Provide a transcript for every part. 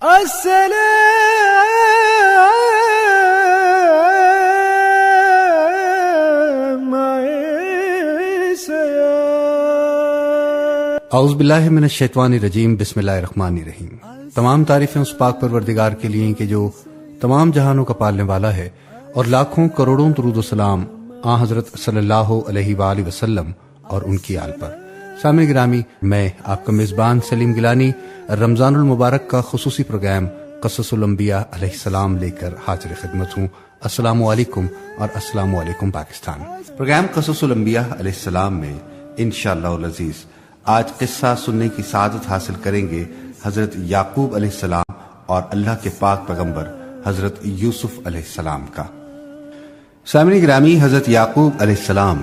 اعوذ باللہ من الشیطان الرجیم، بسم اللہ الرحمن الرحیم۔ تمام تعریفیں اس پاک پروردگار کے لیے کہ جو تمام جہانوں کا پالنے والا ہے، اور لاکھوں کروڑوں درود و سلام آن حضرت صلی اللہ علیہ وآلہ وسلم اور ان کی آل پر۔ سامعین گرامی، میں آپ کا میزبان سلیم گیلانی رمضان المبارک کا خصوصی پروگرام قصص الانبیاء علیہ السلام لے کر حاضر خدمت ہوں۔ السلام علیکم اور السلام علیکم پاکستان۔ پروگرام قصص الانبیاء علیہ السلام میں انشاءاللہ العزیز آج قصہ سننے کی سعادت حاصل کریں گے حضرت یعقوب علیہ السلام اور اللہ کے پاک پیغمبر حضرت یوسف علیہ السلام کا۔ سامعین گرامی، حضرت یعقوب علیہ السلام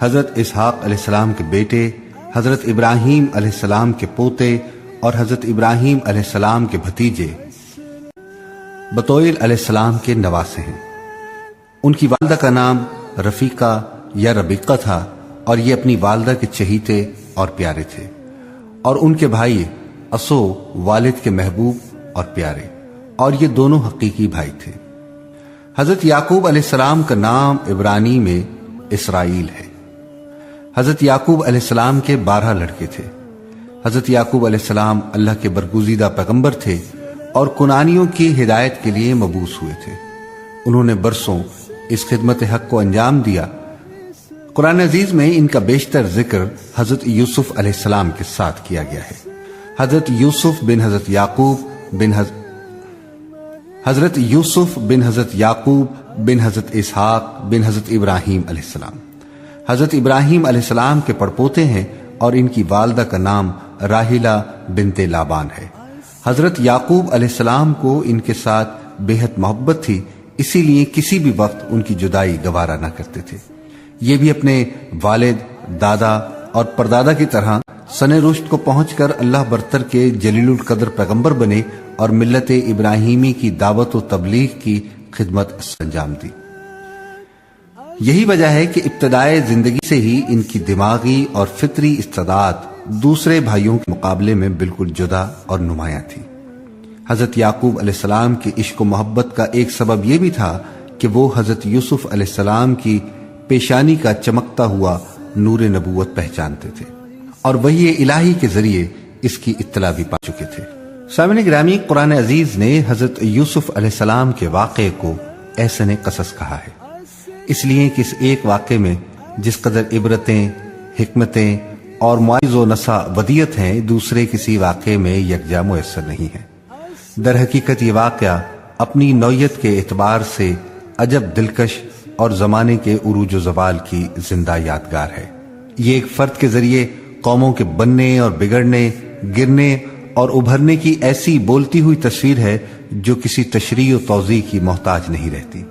حضرت اسحاق علیہ السلام کے بیٹے، حضرت ابراہیم علیہ السلام کے پوتے اور حضرت ابراہیم علیہ السلام کے بھتیجے بطویل علیہ السلام کے نواسے ہیں۔ ان کی والدہ کا نام رفیقہ یا ربیقہ تھا، اور یہ اپنی والدہ کے چہیتے اور پیارے تھے، اور ان کے بھائی اسو والد کے محبوب اور پیارے، اور یہ دونوں حقیقی بھائی تھے۔ حضرت یعقوب علیہ السلام کا نام عبرانی میں اسرائیل ہے۔ حضرت یعقوب علیہ السلام کے 12 لڑکے تھے۔ حضرت یعقوب علیہ السلام اللہ کے برگزیدہ پیغمبر تھے اور کنانیوں کی ہدایت کے لیے مبعوث ہوئے تھے۔ انہوں نے برسوں اس خدمت حق کو انجام دیا۔ قرآن عزیز میں ان کا بیشتر ذکر حضرت یوسف علیہ السلام کے ساتھ کیا گیا ہے۔ حضرت یوسف بن حضرت یعقوب بن حضرت یعقوب بن حضرت اسحاق بن حضرت ابراہیم علیہ السلام۔ حضرت ابراہیم علیہ السلام کے پڑپوتے ہیں، اور ان کی والدہ کا نام راحیلہ بنت لابان ہے۔ حضرت یعقوب علیہ السلام کو ان کے ساتھ بے حد محبت تھی، اسی لیے کسی بھی وقت ان کی جدائی گوارا نہ کرتے تھے۔ یہ بھی اپنے والد، دادا اور پردادا کی طرح سن رشد کو پہنچ کر اللہ برتر کے جلیل القدر پیغمبر بنے اور ملت ابراہیمی کی دعوت و تبلیغ کی خدمت انجام دی۔ یہی وجہ ہے کہ ابتدائے زندگی سے ہی ان کی دماغی اور فطری استعداد دوسرے بھائیوں کے مقابلے میں بالکل جدا اور نمایاں تھی۔ حضرت یعقوب علیہ السلام کی عشق و محبت کا ایک سبب یہ بھی تھا کہ وہ حضرت یوسف علیہ السلام کی پیشانی کا چمکتا ہوا نور نبوت پہچانتے تھے، اور وحی الہی کے ذریعے اس کی اطلاع بھی پا چکے تھے۔ سامعین گرامی، قرآن عزیز نے حضرت یوسف علیہ السلام کے واقعے کو احسن قصص کہا ہے، اس لیے کہ اس ایک واقعے میں جس قدر عبرتیں، حکمتیں اور معاذ و نصح ودیت ہیں، دوسرے کسی واقعے میں یکجا میسر نہیں ہے۔ در حقیقت یہ واقعہ اپنی نوعیت کے اعتبار سے عجب دلکش اور زمانے کے عروج و زوال کی زندہ یادگار ہے۔ یہ ایک فرد کے ذریعے قوموں کے بننے اور بگڑنے، گرنے اور ابھرنے کی ایسی بولتی ہوئی تصویر ہے جو کسی تشریح و توضیح کی محتاج نہیں رہتی۔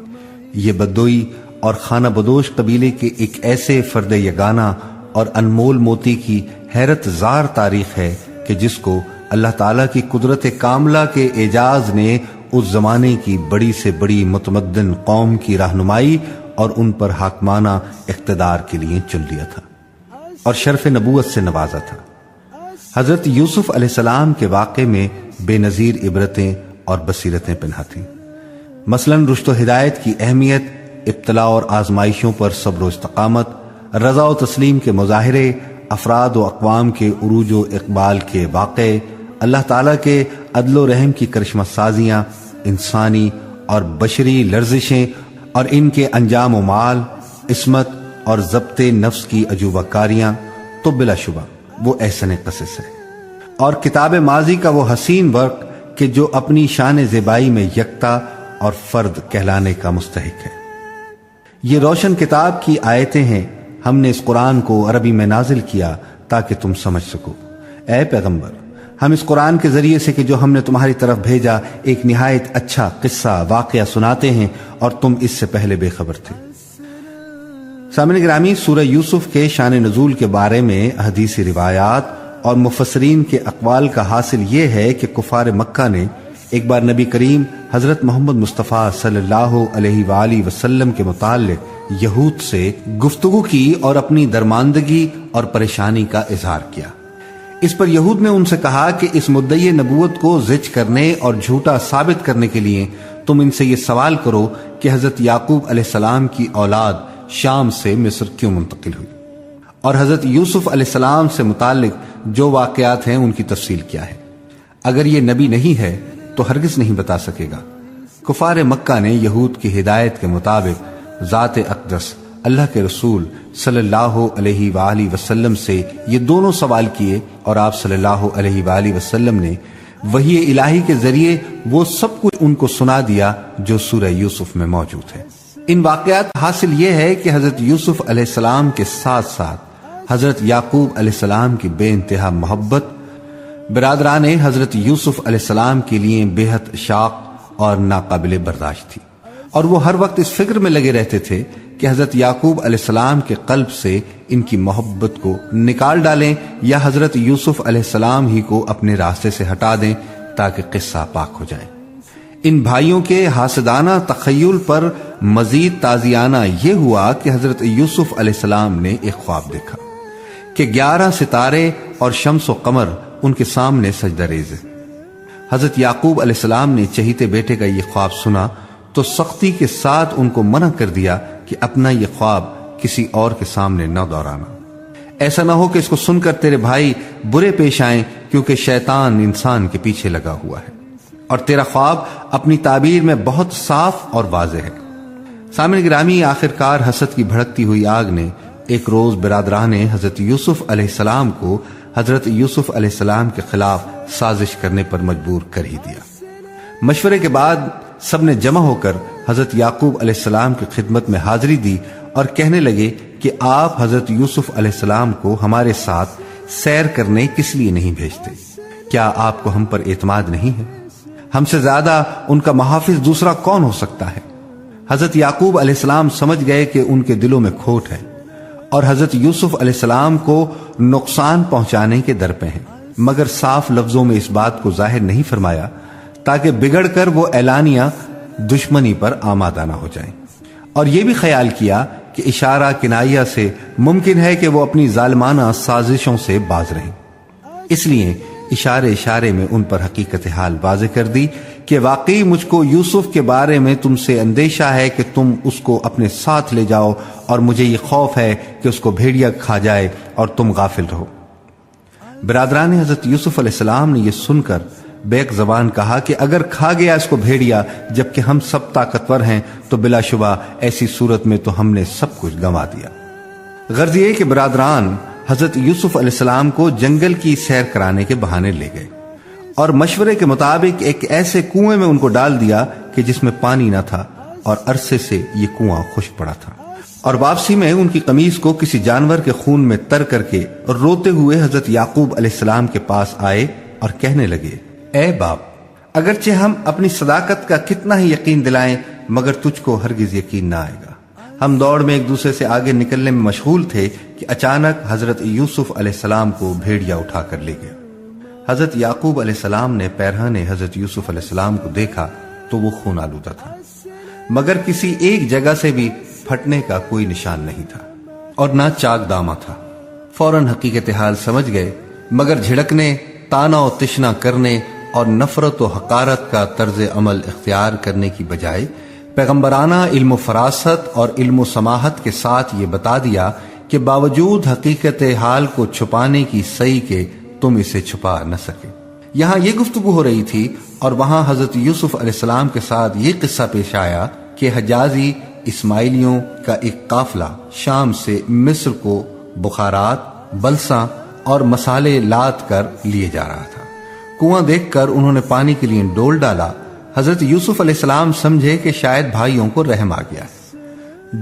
یہ بدوئی اور خانہ بدوش قبیلے کے ایک ایسے فرد یگانہ اور انمول موتی کی حیرت زار تاریخ ہے کہ جس کو اللہ تعالیٰ کی قدرت کاملہ کے اعجاز نے اس زمانے کی بڑی سے بڑی متمدن قوم کی رہنمائی اور ان پر حاکمانہ اقتدار کے لیے چن لیا تھا اور شرف نبوت سے نوازا تھا۔ حضرت یوسف علیہ السلام کے واقعے میں بے نظیر عبرتیں اور بصیرتیں پنہا تھیں۔ مثلا رشد و ہدایت کی اہمیت، ابتلاء اور آزمائشوں پر صبر و استقامت، رضا و تسلیم کے مظاہرے، افراد و اقوام کے عروج و اقبال کے واقعے، اللہ تعالیٰ کے عدل و رحم کی کرشمہ سازیاں، انسانی اور بشری لرزشیں اور ان کے انجام و مال، عصمت اور ضبط نفس کی عجوبہ کاریاں، تو بلا شبہ وہ احسن قصص ہے، اور کتاب ماضی کا وہ حسین ورق کہ جو اپنی شان زیبائی میں یکتا اور فرد کہلانے کا مستحق ہے۔ یہ روشن کتاب کی آیتیں ہیں۔ ہم نے اس قرآن کو عربی میں نازل کیا تاکہ تم سمجھ سکو۔ اے پیغمبر، ہم اس قرآن کے ذریعے سے کہ جو ہم نے تمہاری طرف بھیجا ایک نہایت اچھا قصہ واقعہ سناتے ہیں، اور تم اس سے پہلے بے خبر تھے۔ سامعین گرامی، سورہ یوسف کے شان نزول کے بارے میں حدیثی روایات اور مفسرین کے اقوال کا حاصل یہ ہے کہ کفار مکہ نے ایک بار نبی کریم حضرت محمد مصطفیٰ صلی اللہ علیہ وآلہ وسلم کے متعلق یہود سے گفتگو کی اور اپنی درماندگی اور پریشانی کا اظہار کیا۔ اس پر یہود نے ان سے کہا کہ اس مدعی نبوت کو زج کرنے اور جھوٹا ثابت کرنے کے لیے تم ان سے یہ سوال کرو کہ حضرت یعقوب علیہ السلام کی اولاد شام سے مصر کیوں منتقل ہوئی، اور حضرت یوسف علیہ السلام سے متعلق جو واقعات ہیں ان کی تفصیل کیا ہے۔ اگر یہ نبی نہیں ہے تو ہرگز نہیں بتا سکے گا۔ کفار مکہ نے یہود کی ہدایت کے مطابق ذات اقدس اللہ کے رسول صلی اللہ علیہ وآلہ وسلم سے یہ دونوں سوال کیے، اور آپ صلی اللہ علیہ وآلہ وسلم نے وحی الہی کے ذریعے وہ سب کچھ ان کو سنا دیا جو سورہ یوسف میں موجود ہے۔ ان واقعات حاصل یہ ہے کہ حضرت یوسف علیہ السلام کے ساتھ ساتھ حضرت یعقوب علیہ السلام کی بے انتہا محبت برادران حضرت یوسف علیہ السلام کے لیے بے حد شاق اور ناقابل برداشت تھی، اور وہ ہر وقت اس فکر میں لگے رہتے تھے کہ حضرت یعقوب علیہ السلام کے قلب سے ان کی محبت کو نکال ڈالیں یا حضرت یوسف علیہ السلام ہی کو اپنے راستے سے ہٹا دیں تاکہ قصہ پاک ہو جائے۔ ان بھائیوں کے حاسدانہ تخیل پر مزید تازیانہ یہ ہوا کہ حضرت یوسف علیہ السلام نے ایک خواب دیکھا کہ 11 ستارے اور شمس و قمر ان کے سامنے سجدہ ریز ہیں۔ حضرت یعقوب علیہ السلام نے چہیتے بیٹے کا یہ خواب سنا تو سختی کے ساتھ ان کو منع کر دیا کہ اپنا یہ خواب کسی اور کے سامنے نہ دہرانا، ایسا نہ ہو کہ اس کو سن کر تیرے بھائی برے پیش آئیں، کیونکہ شیطان انسان کے پیچھے لگا ہوا ہے، اور تیرا خواب اپنی تعبیر میں بہت صاف اور واضح ہے۔ سامعین گرامی، آخرکار حسد کی بھڑکتی ہوئی آگ نے ایک روز برادران حضرت یوسف علیہ السلام کو حضرت یوسف علیہ السلام کے خلاف سازش کرنے پر مجبور کر ہی دیا۔ مشورے کے بعد سب نے جمع ہو کر حضرت یعقوب علیہ السلام کی خدمت میں حاضری دی اور کہنے لگے کہ آپ حضرت یوسف علیہ السلام کو ہمارے ساتھ سیر کرنے کس لیے نہیں بھیجتے؟ کیا آپ کو ہم پر اعتماد نہیں ہے؟ ہم سے زیادہ ان کا محافظ دوسرا کون ہو سکتا ہے؟ حضرت یعقوب علیہ السلام سمجھ گئے کہ ان کے دلوں میں کھوٹ ہے اور حضرت یوسف علیہ السلام کو نقصان پہنچانے کے در پہ ہیں، مگر صاف لفظوں میں اس بات کو ظاہر نہیں فرمایا تاکہ بگڑ کر وہ اعلانیہ دشمنی پر آمادہ نہ ہو جائیں، اور یہ بھی خیال کیا کہ اشارہ کنائیہ سے ممکن ہے کہ وہ اپنی ظالمانہ سازشوں سے باز رہیں۔ اس لیے اشارے میں ان پر حقیقت حال واضح کر دی کہ واقعی مجھ کو یوسف کے بارے میں تم سے اندیشہ ہے کہ تم اس کو اپنے ساتھ لے جاؤ، اور مجھے یہ خوف ہے کہ اس کو بھیڑیا کھا جائے اور تم غافل رہو۔ برادران حضرت یوسف علیہ السلام نے یہ سن کر بیک زبان کہا کہ اگر کھا گیا اس کو بھیڑیا جبکہ ہم سب طاقتور ہیں تو بلا شبہ ایسی صورت میں تو ہم نے سب کچھ گنوا دیا۔ غرض یہ کہ برادران حضرت یوسف علیہ السلام کو جنگل کی سیر کرانے کے بہانے لے گئے اور مشورے کے مطابق ایک ایسے کنویں میں ان کو ڈال دیا کہ جس میں پانی نہ تھا، اور عرصے سے یہ کنواں خشک پڑا تھا، اور واپسی میں ان کی قمیص کو کسی جانور کے خون میں تر کر کے روتے ہوئے حضرت یعقوب علیہ السلام کے پاس آئے اور کہنے لگے، اے باپ، اگرچہ ہم اپنی صداقت کا کتنا ہی یقین دلائیں مگر تجھ کو ہرگز یقین نہ آئے گا۔ ہم دوڑ میں ایک دوسرے سے آگے نکلنے میں مشغول تھے کہ اچانک حضرت یوسف علیہ السلام کو بھیڑیا اٹھا کر لے گیا۔ حضرت یعقوب علیہ السلام نے پیرہن حضرت یوسف علیہ السلام کو دیکھا تو وہ خون آلودہ تھا، مگر کسی ایک جگہ سے بھی پھٹنے کا کوئی نشان نہیں تھا اور نہ چاک دامہ تھا۔ فوراً حقیقت حال سمجھ گئے، مگر جھڑکنے، تانا و تشنا کرنے اور نفرت و حقارت کا طرز عمل اختیار کرنے کی بجائے پیغمبرانہ علم و فراست اور علم و سماحت کے ساتھ یہ بتا دیا کہ باوجود حقیقت حال کو چھپانے کی سعی کے تم اسے چھپا نہ سکے۔ یہاں یہ گفتگو ہو رہی تھی اور وہاں حضرت یوسف علیہ السلام کے ساتھ یہ قصہ پیش آیا کہ حجازی اسماعیلیوں کا ایک قافلہ شام سے مصر کو بخارات، بلساں اور مسالے لاد کر لیے جا رہا تھا۔ کنواں دیکھ کر انہوں نے پانی کے لیے ڈول ڈالا۔ حضرت یوسف علیہ السلام سمجھے کہ شاید بھائیوں کو رحم آ گیا،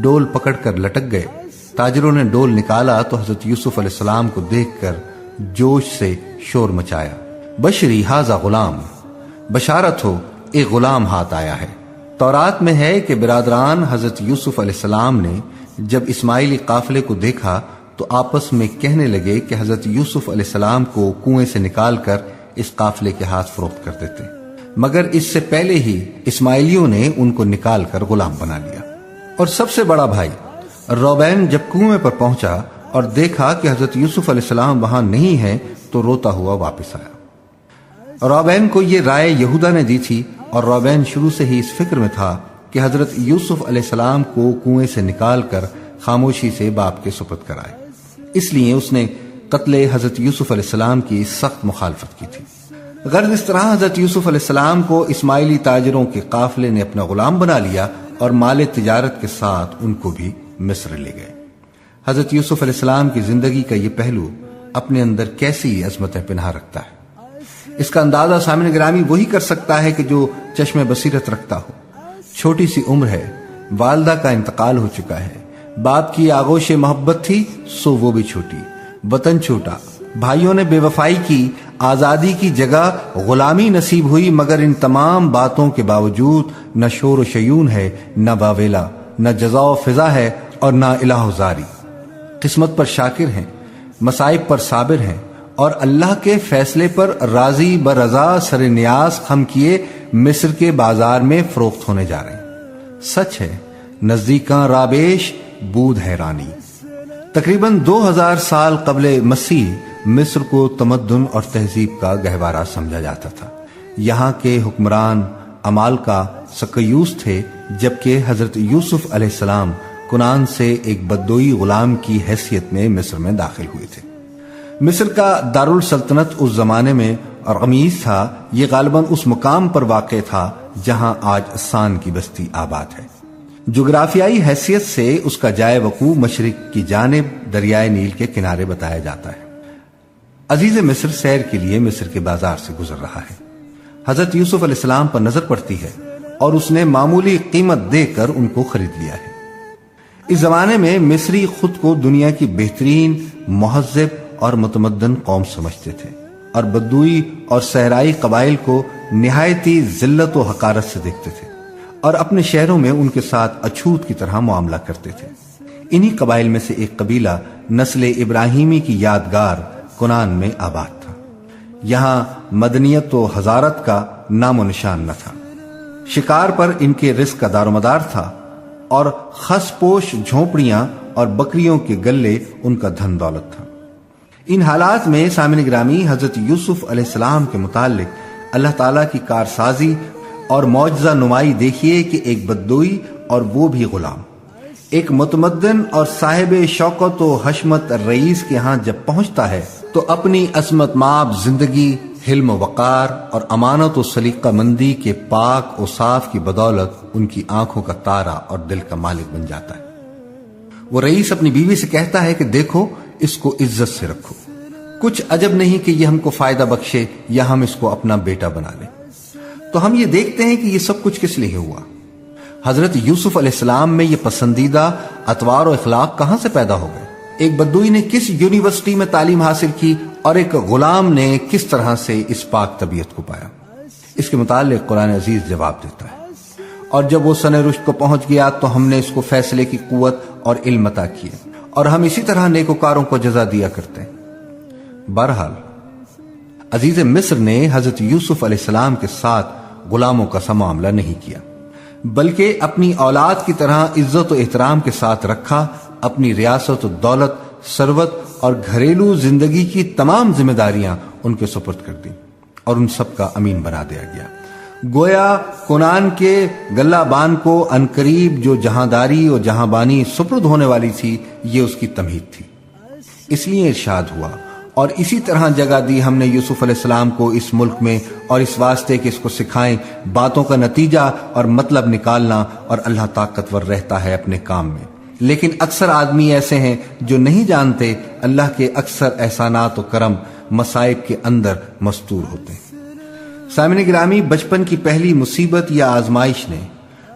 ڈول پکڑ کر لٹک گئے۔ تاجروں نے ڈول نکالا تو حضرت یوسف علیہ السلام کو دیکھ کر جوش سے شور مچایا، بشری ھذا غلام، بشارت ہو ایک غلام ہاتھ آیا ہے۔ تورات میں ہے کہ برادران حضرت یوسف علیہ السلام نے جب اسماعیلی قافلے کو دیکھا تو آپس میں کہنے لگے کہ حضرت یوسف علیہ السلام کو کنویں سے نکال کر اس قافلے کے ہاتھ فروخت کر دیتے، مگر اس سے پہلے ہی اسماعیلیوں نے ان کو نکال کر غلام بنا لیا۔ اور سب سے بڑا بھائی روبین جب کنویں پر پہنچا اور دیکھا کہ حضرت یوسف علیہ السلام وہاں نہیں ہیں تو روتا ہوا واپس آیا۔ روبین کو یہ رائے یہودا نے دی تھی، اور روبین شروع سے ہی اس فکر میں تھا کہ حضرت یوسف علیہ السلام کو کنویں سے نکال کر خاموشی سے باپ کے سپرد کرائے، اس لیے اس نے قتل حضرت یوسف علیہ السلام کی سخت مخالفت کی تھی۔ غرض اس طرح حضرت یوسف علیہ السلام کو اسماعیلی تاجروں کے قافلے نے اپنا غلام بنا لیا اور مال تجارت کے ساتھ ان کو بھی مصر لے گئے۔ حضرت یوسف علیہ السلام کی زندگی کا یہ پہلو اپنے اندر کیسی عظمتیں پنہا رکھتا ہے، اس کا اندازہ سامعین گرامی وہی کر سکتا ہے کہ جو چشم بصیرت رکھتا ہو۔ چھوٹی سی عمر ہے، والدہ کا انتقال ہو چکا ہے، باپ کی آغوش محبت تھی سو وہ بھی چھوٹی، وطن چھوٹا، بھائیوں نے بے وفائی کی، آزادی کی جگہ غلامی نصیب ہوئی، مگر ان تمام باتوں کے باوجود نہ شور و شیون ہے، نہ باویلا، نہ جزا و فضا ہے، اور نہ الہ و زاری۔ قسمت پر شاکر ہیں، مصائب پر صابر ہیں، اور اللہ کے فیصلے پر راضی برضا سر نیاز خم کیے مصر کے بازار میں فروخت ہونے جا رہے ہیں۔ سچ ہے نزدیکاں رابیش بود حیرانی۔ تقریباً 2000 سال قبل مسیح مصر کو تمدن اور تہذیب کا گہوارہ سمجھا جاتا تھا۔ یہاں کے حکمران عمالقہ سکیوس تھے، جبکہ حضرت یوسف علیہ السلام کنعان سے ایک بدوئی غلام کی حیثیت میں مصر میں داخل ہوئے تھے۔ مصر کا دارالسلطنت اس زمانے میں رمیز تھا، یہ غالباً اس مقام پر واقع تھا جہاں آج سان کی بستی آباد ہے۔ جغرافیائی حیثیت سے اس کا جائے وقوع مشرق کی جانب دریائے نیل کے کنارے بتایا جاتا ہے۔ عزیز مصر سیر کے لیے مصر کے بازار سے گزر رہا ہے، حضرت یوسف علیہ السلام پر نظر پڑتی ہے اور اس نے معمولی قیمت دے کر ان کو خرید لیا ہے۔ اس زمانے میں مصری خود کو دنیا کی بہترین مہذب اور متمدن قوم سمجھتے تھے، اور بدوئی اور صحرائی قبائل کو نہایتی ذلت و حقارت سے دیکھتے تھے، اور اپنے شہروں میں ان کے ساتھ اچھوت کی طرح معاملہ کرتے تھے۔ انہی قبائل میں سے ایک قبیلہ نسل ابراہیمی کی یادگار کنعان میں آباد تھا۔ یہاں مدنیت و حضارت کا نام و نشان نہ تھا۔ شکار پر ان کے رزق کا دار و مدار تھا، اور خس پوش جھونپڑیاں اور بکریوں کے گلے ان کا دھن دولت تھا۔ ان حالات میں سامعین گرامی حضرت یوسف علیہ السلام کے متعلق اللہ تعالیٰ کی کارسازی اور معجزہ نمائی دیکھیے کہ ایک بدوئی اور وہ بھی غلام، ایک متمدن اور صاحب شوکت و حشمت رئیس کے ہاں جب پہنچتا ہے تو اپنی عصمت مآب زندگی، حلم و وقار اور امانت و سلیقہ مندی کے پاک و صاف کی بدولت ان کی آنکھوں کا تارا اور دل کا مالک بن جاتا ہے۔ وہ رئیس اپنی بیوی سے کہتا ہے کہ دیکھو اس کو عزت سے رکھو، کچھ عجب نہیں کہ یہ ہم کو فائدہ بخشے یا ہم اس کو اپنا بیٹا بنا لیں۔ تو ہم یہ دیکھتے ہیں کہ یہ سب کچھ کس لیے ہوا۔ حضرت یوسف علیہ السلام میں یہ پسندیدہ اطوار و اخلاق کہاں سے پیدا ہو گئے؟ ایک بدوئی نے کس یونیورسٹی میں تعلیم حاصل کی اور ایک غلام نے کس طرح سے اس پاک طبیعت کو پایا؟ اس کے متعلق قرآن عزیز جواب دیتا ہے، اور جب وہ سن رشد کو پہنچ گیا تو ہم نے اس کو فیصلے کی قوت اور علم عطا کیے، اور ہم اسی طرح نیکوکاروں کو جزا دیا کرتے ہیں۔ بہرحال عزیز مصر نے حضرت یوسف علیہ السلام کے ساتھ غلاموں کا سا معاملہ نہیں کیا، بلکہ اپنی اولاد کی طرح عزت و احترام کے ساتھ رکھا، اپنی ریاست و دولت، ثروت اور گھریلو زندگی کی تمام ذمہ داریاں ان کے سپرد کر دیں، اور ان سب کا امین بنا دیا گیا۔ گویا کنعان کے گلہ بان کو عنقریب جو جہانداری اور جہاں بانی سپرد ہونے والی تھی، یہ اس کی تمہید تھی۔ اس لیے ارشاد ہوا، اور اسی طرح جگہ دی ہم نے یوسف علیہ السلام کو اس ملک میں، اور اس واسطے کہ اس کو سکھائیں باتوں کا نتیجہ اور مطلب نکالنا، اور اللہ طاقتور رہتا ہے اپنے کام میں۔ لیکن اکثر آدمی ایسے ہیں جو نہیں جانتے اللہ کے اکثر احسانات و کرم مصائب کے اندر مستور ہوتے ہیں۔ سامعین گرامی، بچپن کی پہلی مصیبت یا آزمائش نے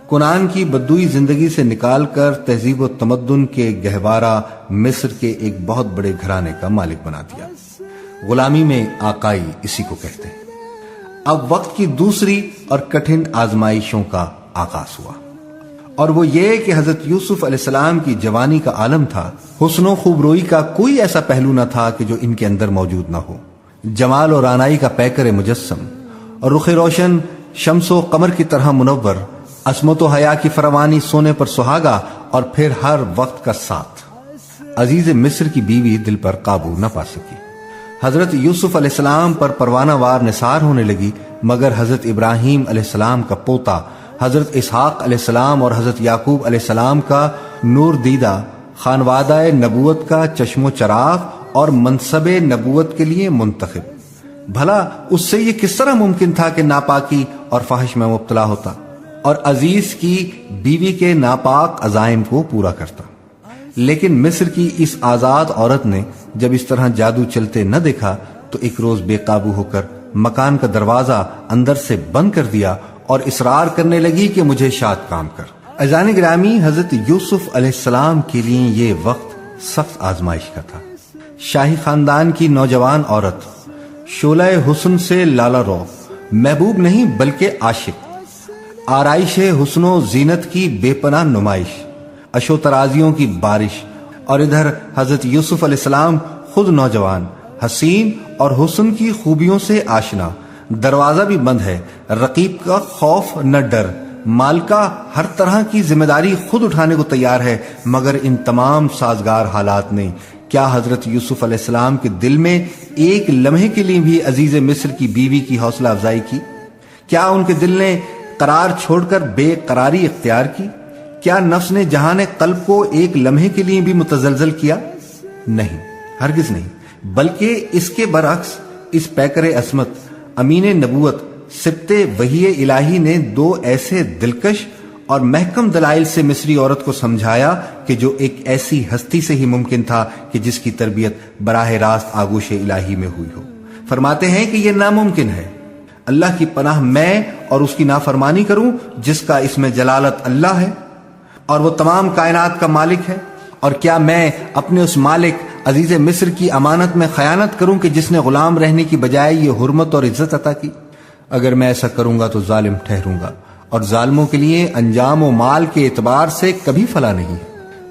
کنعان کی بدوئی زندگی سے نکال کر تہذیب و تمدن کے گہوارہ مصر کے ایک بہت بڑے گھرانے کا مالک بنا دیا۔ غلامی میں آقائی اسی کو کہتے ہیں۔ اب وقت کی دوسری اور کٹھن آزمائشوں کا آغاز ہوا، اور وہ یہ کہ حضرت یوسف علیہ السلام کی جوانی کا عالم تھا۔ حسن و خوبروئی کا کوئی ایسا پہلو نہ تھا کہ جو ان کے اندر موجود نہ ہو۔ جمال اور رعنائی کا پیکر مجسم، اور رخ روشن شمس و قمر کی طرح منور، عصمت و حیا کی فراوانی سونے پر سہاگا، اور پھر ہر وقت کا ساتھ۔ عزیز مصر کی بیوی دل پر قابو نہ پا سکی۔ حضرت یوسف علیہ السلام پر پروانہ وار نثار ہونے لگی، مگر حضرت ابراہیم علیہ السلام کا پوتا حضرت اسحاق علیہ السلام اور حضرت یعقوب علیہ السلام کا نور دیدہ خانوادہ نبوت کا چشم و چراغ اور منصب نبوت کے لیے منتخب، بھلا اس سے یہ کس طرح ممکن تھا کہ ناپاکی اور فحش میں مبتلا ہوتا اور عزیز کی بیوی کے ناپاک عزائم کو پورا کرتا؟ لیکن مصر کی اس آزاد عورت نے جب اس طرح جادو چلتے نہ دیکھا تو ایک روز بے قابو ہو کر مکان کا دروازہ اندر سے بند کر دیا اور اصرار کرنے لگی کہ مجھے شاد کام کر۔ عزیزان گرامی، حضرت یوسف علیہ السلام کے لیے یہ وقت سخت آزمائش کا تھا۔ شاہی خاندان کی نوجوان عورت، شعلہ حسن سے لالا رو، محبوب نہیں بلکہ عاشق، آرائش حسن و زینت کی بے پناہ نمائش، اشو ترازیوں کی بارش، اور ادھر حضرت یوسف علیہ السلام خود نوجوان، حسین اور حسن کی خوبیوں سے آشنا، دروازہ بھی بند ہے، رقیب کا خوف نہ ڈر، مالکہ ہر طرح کی ذمہ داری خود اٹھانے کو تیار ہے، مگر ان تمام سازگار حالات نے کیا حضرت یوسف علیہ السلام کے دل میں ایک لمحے کے لیے بھی عزیز مصر کی بیوی کی حوصلہ افزائی کی؟ کیا ان کے دل نے قرار چھوڑ کر بے قراری اختیار کی؟ کیا نفس نے جہان قلب کو ایک لمحے کے لیے بھی متزلزل کیا؟ نہیں، ہرگز نہیں، بلکہ اس کے برعکس اس پیکر عصمت، امین نبوت، سبت وحی الہی نے دو ایسے دلکش اور محکم دلائل سے مصری عورت کو سمجھایا کہ جو ایک ایسی ہستی سے ہی ممکن تھا کہ جس کی تربیت براہ راست آغوش الہی میں ہوئی ہو۔ فرماتے ہیں کہ یہ ناممکن ہے۔ اللہ کی پناہ میں اور اس کی نافرمانی کروں جس کا اس میں جلالت اللہ ہے اور وہ تمام کائنات کا مالک ہے، اور کیا میں اپنے اس مالک عزیز مصر کی امانت میں خیانت کروں کہ جس نے غلام رہنے کی بجائے یہ حرمت اور عزت عطا کی؟ اگر میں ایسا کروں گا تو ظالم ٹھہروں گا، اور ظالموں کے لیے انجام و مال کے اعتبار سے کبھی فلاح نہیں۔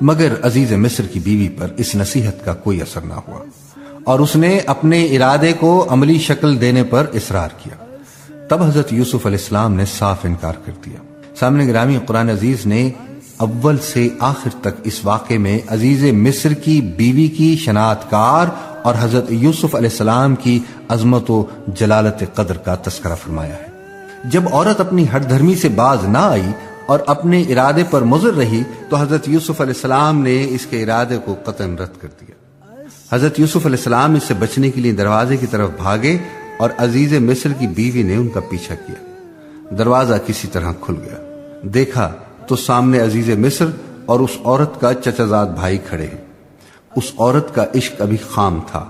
مگر عزیز مصر کی بیوی پر اس نصیحت کا کوئی اثر نہ ہوا، اور اس نے اپنے ارادے کو عملی شکل دینے پر اصرار کیا۔ تب حضرت یوسف علیہ السلام نے صاف انکار کر دیا۔ سامنے گرامی، قرآن عزیز نے اول سے آخر تک اس واقعے میں عزیز مصر کی بیوی کی شناعت کار اور حضرت یوسف علیہ السلام کی عظمت و جلالت قدر کا تذکرہ فرمایا ہے۔ جب عورت اپنی ہٹ دھرمی سے باز نہ آئی اور اپنے ارادے پر مصر رہی تو حضرت یوسف علیہ السلام نے اس کے ارادے کو قطعاً رد کر دیا۔ حضرت یوسف علیہ السلام اس سے بچنے کے لیے دروازے کی طرف بھاگے اور عزیز مصر کی بیوی نے ان کا پیچھا کیا۔ دروازہ کسی طرح کھل گیا، دیکھا تو سامنے عزیز مصر اور اس عورت کا چچا زاد بھائی کھڑے ہیں۔ اس عورت کا عشق ابھی خام تھا،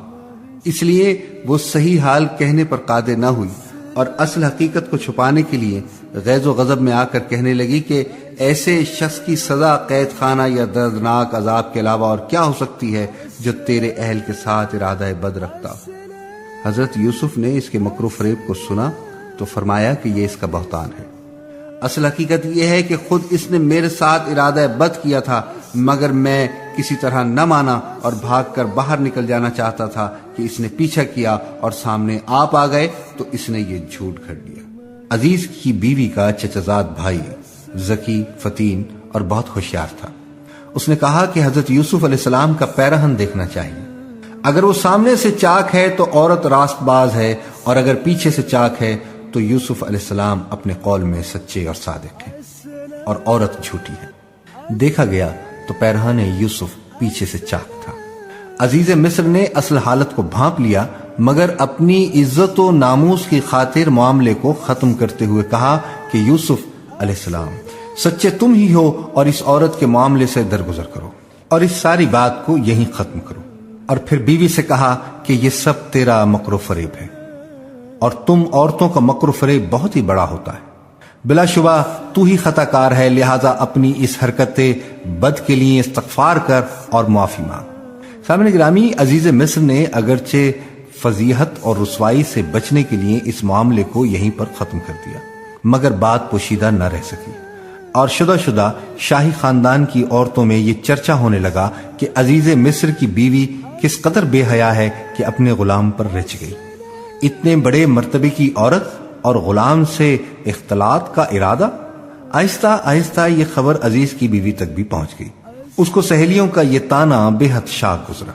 اس لیے وہ صحیح حال کہنے پر قادر نہ ہوئی اور اصل حقیقت کو چھپانے کے لیے غیظ و غضب میں آ کر کہنے لگی کہ ایسے شخص کی سزا قید خانہ یا دردناک عذاب کے علاوہ اور کیا ہو سکتی ہے جو تیرے اہل کے ساتھ ارادہ بد رکھتا ہو۔ حضرت یوسف نے اس کے مکر و فریب کو سنا تو فرمایا کہ یہ اس کا بہتان ہے۔ اصل حقیقت یہ ہے کہ خود اس نے میرے ساتھ ارادہ بد کیا تھا، مگر میں کسی طرح نہ مانا اور بھاگ کر باہر نکل جانا چاہتا تھا کہ اس نے پیچھا کیا اور سامنے آپ آ گئے تو اس نے یہ جھوٹ گھڑ دیا۔ عزیز کی بیوی کا چچازاد بھائی ذکی، فتین اور بہت ہوشیار تھا۔ اس نے کہا کہ حضرت یوسف علیہ السلام کا پیرہن دیکھنا چاہیے، اگر وہ سامنے سے چاک ہے تو عورت راست باز ہے، اور اگر پیچھے سے چاک ہے تو یوسف علیہ السلام اپنے قول میں سچے اور صادق ہیں اور عورت جھوٹی ہے۔ دیکھا گیا تو پیرہن یوسف پیچھے سے چاک تھا۔ عزیز مصر نے اصل حالت کو بھانپ لیا، مگر اپنی عزت و ناموس کی خاطر معاملے کو ختم کرتے ہوئے کہا کہ یوسف علیہ السلام سچے تم ہی ہو، اور اس عورت کے معاملے سے درگزر کرو اور اس ساری بات کو یہیں ختم کرو۔ اور پھر بیوی سے کہا کہ یہ سب تیرا مکر و فریب ہے، اور تم عورتوں کا مکر و فریب بہت ہی بڑا ہوتا ہے۔ بلا شبہ تو ہی خطا کار ہے، لہذا اپنی اس حرکت بد کے لیے استغفار کر اور معافی مانگ۔ سامنے گرامی، عزیز مصر نے اگرچہ فضیحت اور رسوائی سے بچنے کے لیے اس معاملے کو یہیں پر ختم کر دیا، مگر بات پوشیدہ نہ رہ سکی، اور شدہ شاہی خاندان کی عورتوں میں یہ چرچا ہونے لگا کہ عزیز مصر کی بیوی کس قدر بے حیا ہے کہ اپنے غلام پر رچ گئی۔ اتنے بڑے مرتبے کی عورت اور غلام سے اختلاط کا ارادہ؟ آہستہ آہستہ یہ خبر عزیز کی بیوی تک بھی پہنچ گئی۔ اس کو سہیلیوں کا یہ تانا بے حد شاک گزرا،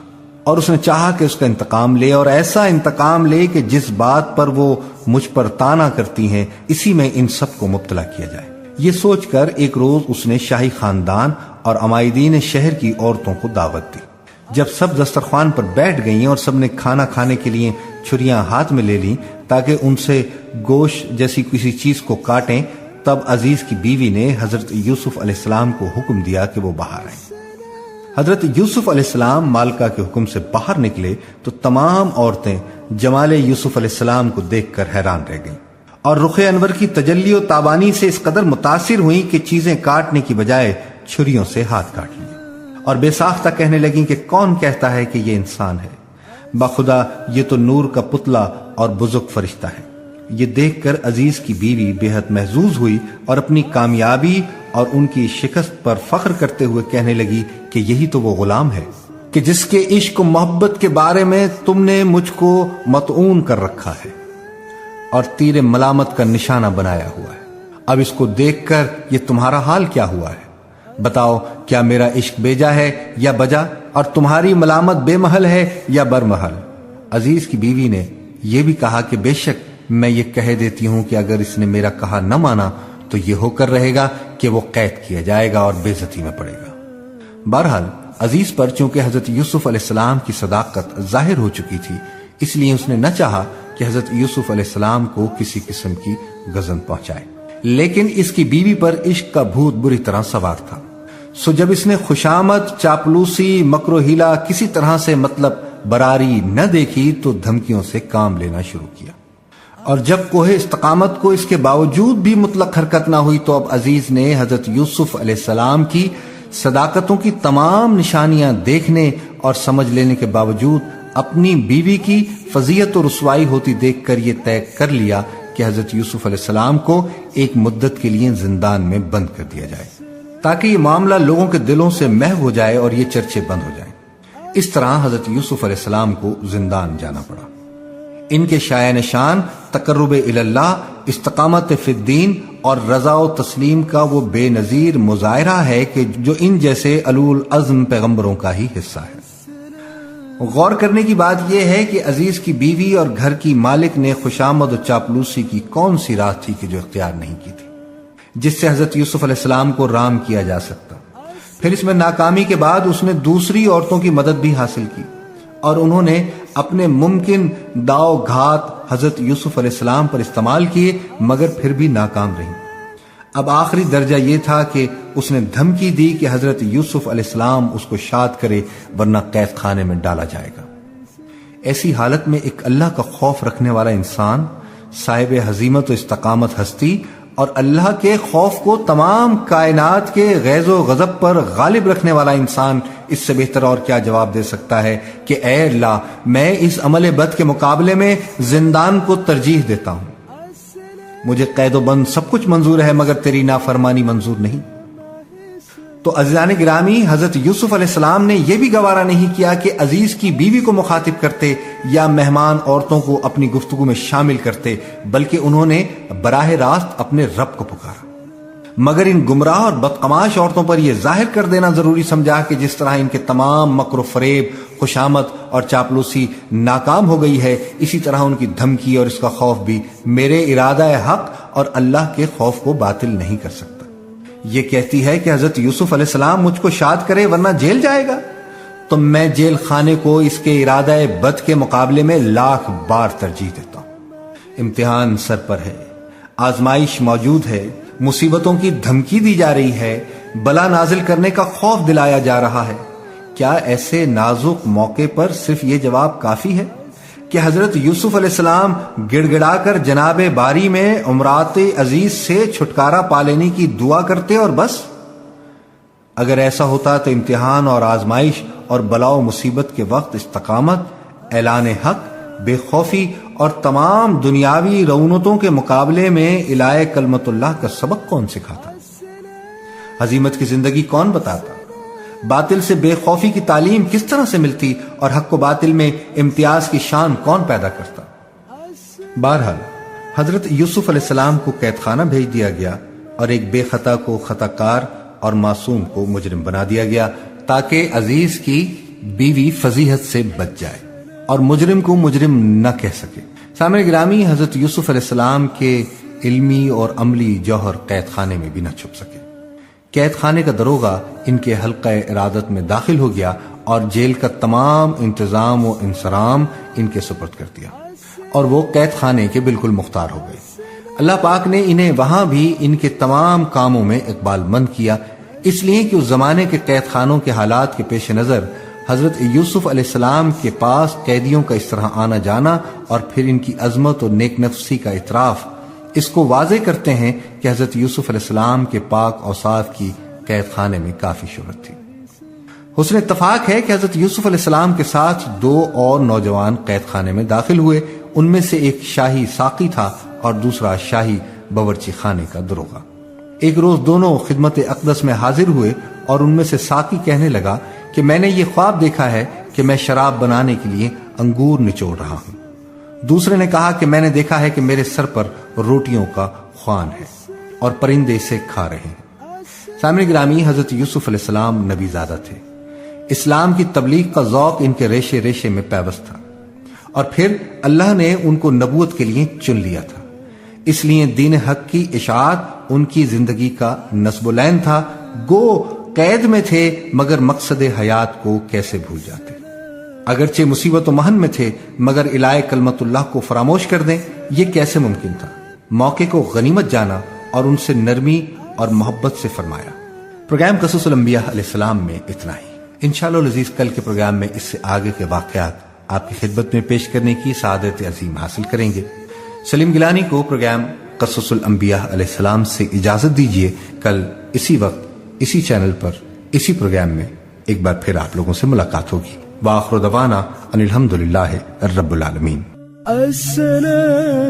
اور اس نے چاہا کہ اس کا انتقام لے، اور ایسا انتقام لے کہ جس بات پر وہ مجھ پر طعنہ کرتی ہیں اسی میں ان سب کو مبتلا کیا جائے۔ یہ سوچ کر ایک روز اس نے شاہی خاندان اور عمائدین شہر کی عورتوں کو دعوت دی۔ جب سب دسترخوان پر بیٹھ گئیں اور سب نے کھانا کھانے کے لیے چھریاں ہاتھ میں لے لیں تاکہ ان سے گوشت جیسی کسی چیز کو کاٹیں، تب عزیز کی بیوی نے حضرت یوسف علیہ السلام کو حکم دیا کہ وہ باہر آئیں۔ حضرت یوسف علیہ السلام مالکہ کے حکم سے باہر نکلے تو تمام عورتیں جمال یوسف علیہ السلام کو دیکھ کر حیران رہ گئیں اور رخ انور کی تجلی و تابانی سے اس قدر متاثر ہوئیں کہ چیزیں کاٹنے کی بجائے چھریوں سے ہاتھ کاٹ لیے اور بے ساختہ کہنے لگیں کہ کون کہتا ہے کہ یہ انسان ہے؟ بخدا یہ تو نور کا پتلا اور بزرگ فرشتہ ہے۔ یہ دیکھ کر عزیز کی بیوی بے حد محظوظ ہوئی اور اپنی کامیابی اور ان کی شکست پر فخر کرتے ہوئے کہنے لگی کہ یہی تو وہ غلام ہے کہ جس کے عشق و محبت کے بارے میں تم نے مجھ کو مطعون کر رکھا ہے اور تیر ملامت کا نشانہ بنایا ہوا ہے۔ اب اس کو دیکھ کر یہ تمہارا حال کیا ہوا ہے؟ بتاؤ کیا میرا عشق بیجا ہے یا بجا، اور تمہاری ملامت بے محل ہے یا برمحل؟ عزیز کی بیوی نے یہ بھی کہا کہ بے شک میں یہ کہہ دیتی ہوں کہ اگر اس نے میرا کہا نہ مانا تو یہ ہو کر رہے گا کہ وہ قید کیا جائے گا اور بے عزتی میں پڑے گا۔ بہرحال عزیز پر چونکہ حضرت یوسف علیہ السلام کی صداقت ظاہر ہو چکی تھی، اس لیے اس نے نہ چاہا کہ حضرت یوسف علیہ السلام کو کسی قسم کی غضب پہنچائے، لیکن اس کی بیوی پر عشق کا بھوت بری طرح سوار تھا۔ سو جب اس نے خوشامد، چاپلوسی، مکر و حیلہ کسی طرح سے مطلب براری نہ دیکھی تو دھمکیوں سے کام لینا شروع کیا، اور جب کوہ استقامت کو اس کے باوجود بھی مطلق حرکت نہ ہوئی تو اب عزیز نے حضرت یوسف علیہ السلام کی صداقتوں کی تمام نشانیاں دیکھنے اور سمجھ لینے کے باوجود اپنی بیوی کی فضیحت و رسوائی ہوتی دیکھ کر یہ طے کر لیا کہ حضرت یوسف علیہ السلام کو ایک مدت کے لیے زندان میں بند کر دیا جائے تاکہ یہ معاملہ لوگوں کے دلوں سے محو ہو جائے اور یہ چرچے بند ہو جائیں۔ اس طرح حضرت یوسف علیہ السلام کو زندان جانا پڑا۔ ان کے شایع نشان تقرب اللہ، استقامت فی الدین اور رضا و تسلیم کا وہ بے نظیر مظاہرہ ہے کہ جو ان جیسے اولو العزم پیغمبروں کا ہی حصہ ہے۔ غور کرنے کی بات یہ ہے کہ عزیز کی بیوی اور گھر کی مالک نے خوشامد و چاپلوسی کی کون سی راہ تھی کہ جو اختیار نہیں کی تھی جس سے حضرت یوسف علیہ السلام کو رام کیا جا سکتا۔ پھر اس میں ناکامی کے بعد اس نے دوسری عورتوں کی مدد بھی حاصل کی اور انہوں نے اپنے ممکن داؤ گھات حضرت یوسف علیہ السلام پر استعمال کیے مگر پھر بھی ناکام رہیں۔ اب آخری درجہ یہ تھا کہ اس نے دھمکی دی کہ حضرت یوسف علیہ السلام اس کو شاد کرے ورنہ قید خانے میں ڈالا جائے گا۔ ایسی حالت میں ایک اللہ کا خوف رکھنے والا انسان، صاحب حزیمت و استقامت ہستی اور اللہ کے خوف کو تمام کائنات کے غیظ و غضب پر غالب رکھنے والا انسان اس سے بہتر اور کیا جواب دے سکتا ہے کہ اے اللہ، میں اس عمل بد کے مقابلے میں زندان کو ترجیح دیتا ہوں۔ مجھے قید و بند سب کچھ منظور ہے مگر تیری نافرمانی منظور نہیں۔ تو عزیزان گرامی، حضرت یوسف علیہ السلام نے یہ بھی گوارا نہیں کیا کہ عزیز کی بیوی کو مخاطب کرتے یا مہمان عورتوں کو اپنی گفتگو میں شامل کرتے، بلکہ انہوں نے براہ راست اپنے رب کو پکارا، مگر ان گمراہ اور بدقماش عورتوں پر یہ ظاہر کر دینا ضروری سمجھا کہ جس طرح ان کے تمام مکر و فریب، خوشامد اور چاپلوسی ناکام ہو گئی ہے، اسی طرح ان کی دھمکی اور اس کا خوف بھی میرے ارادہ حق اور اللہ کے خوف کو باطل نہیں کر سکتا۔ یہ کہتی ہے کہ حضرت یوسف علیہ السلام مجھ کو شاد کرے ورنہ جیل جائے گا، تو میں جیل خانے کو اس کے ارادہ بد کے مقابلے میں لاکھ بار ترجیح دیتا ہوں۔ امتحان سر پر ہے، آزمائش موجود ہے، مصیبتوں کی دھمکی دی جا رہی ہے، بلا نازل کرنے کا خوف دلایا جا رہا ہے۔ کیا ایسے نازک موقع پر صرف یہ جواب کافی ہے کہ حضرت یوسف علیہ السلام گڑ گڑا کر جناب باری میں امرات عزیز سے چھٹکارا پا لینے کی دعا کرتے اور بس؟ اگر ایسا ہوتا تو امتحان اور آزمائش اور بلا و مصیبت کے وقت استقامت، اعلان حق، بے خوفی اور تمام دنیاوی رونتوں کے مقابلے میں الائے کلمت اللہ کا سبق کون سکھاتا؟ ہزیمت کی زندگی کون بتاتا؟ باطل سے بے خوفی کی تعلیم کس طرح سے ملتی اور حق و باطل میں امتیاز کی شان کون پیدا کرتا؟ بہرحال حضرت یوسف علیہ السلام کو قید خانہ بھیج دیا گیا اور ایک بے خطا کو خطا کار اور معصوم کو مجرم بنا دیا گیا تاکہ عزیز کی بیوی فضیحت سے بچ جائے اور مجرم کو مجرم نہ کہہ سکے۔ سامعین گرامی، حضرت یوسف علیہ السلام کے علمی اور عملی جوہر قید خانے میں بھی نہ چھپ سکے۔ قید خانے کا دروغہ ان کے حلقہ ارادت میں داخل ہو گیا اور جیل کا تمام انتظام و انصرام ان کے سپرد کر دیا، اور وہ قید خانے کے بالکل مختار ہو گئے۔ اللہ پاک نے انہیں وہاں بھی ان کے تمام کاموں میں اقبال مند کیا، اس لیے کہ اس زمانے کے قید خانوں کے حالات کے پیش نظر حضرت یوسف علیہ السلام کے پاس قیدیوں کا اس طرح آنا جانا اور پھر ان کی عظمت اور نیک نفسی کا اعتراف اس کو واضح کرتے ہیں کہ حضرت یوسف علیہ السلام کے پاک اوصاف کی قید خانے میں کافی شہرت تھی۔ حسن اتفاق ہے کہ حضرت یوسف علیہ السلام کے ساتھ 2 اور نوجوان قید خانے میں داخل ہوئے، ان میں سے ایک شاہی ساقی تھا اور دوسرا شاہی باورچی خانے کا دروغہ۔ ایک روز دونوں خدمت اقدس میں حاضر ہوئے اور ان میں سے ساقی کہنے لگا کہ میں نے یہ خواب دیکھا ہے کہ میں شراب بنانے کے لیے انگور نچوڑ رہا ہوں۔ دوسرے نے کہا کہ میں نے دیکھا ہے کہ میرے سر پر روٹیوں کا خوان ہے اور پرندے اسے کھا رہے ہیں۔ سامعین گرامی، حضرت یوسف علیہ السلام نبی زادہ تھے۔ اسلام کی تبلیغ کا ذوق ان کے ریشے ریشے میں پیوست تھا، اور پھر اللہ نے ان کو نبوت کے لیے چن لیا تھا، اس لیے دین حق کی اشاعت ان کی زندگی کا نصب العین تھا۔ گو قید میں تھے مگر مقصد حیات کو کیسے بھول جاتے، اگرچہ مصیبت و محن میں تھے مگر الہ کلمت اللہ کو فراموش کر دیں، یہ کیسے ممکن تھا؟ موقع کو غنیمت جانا اور ان سے نرمی اور محبت سے فرمایا۔ پروگرام قصص الانبیاء علیہ السلام میں اتنا ہی۔ انشاءاللہ العزیز کل کے پروگرام میں اس سے آگے کے واقعات آپ کی خدمت میں پیش کرنے کی سعادت عظیم حاصل کریں گے۔ سلیم گیلانی کو پروگرام قصص الانبیاء علیہ السلام سے اجازت دیجیے۔ کل اسی وقت اسی چینل پر اسی پروگرام میں ایک بار پھر آپ لوگوں سے ملاقات ہوگی۔ وآخر دعوانا ان الحمدللہ رب العالمین۔ السلام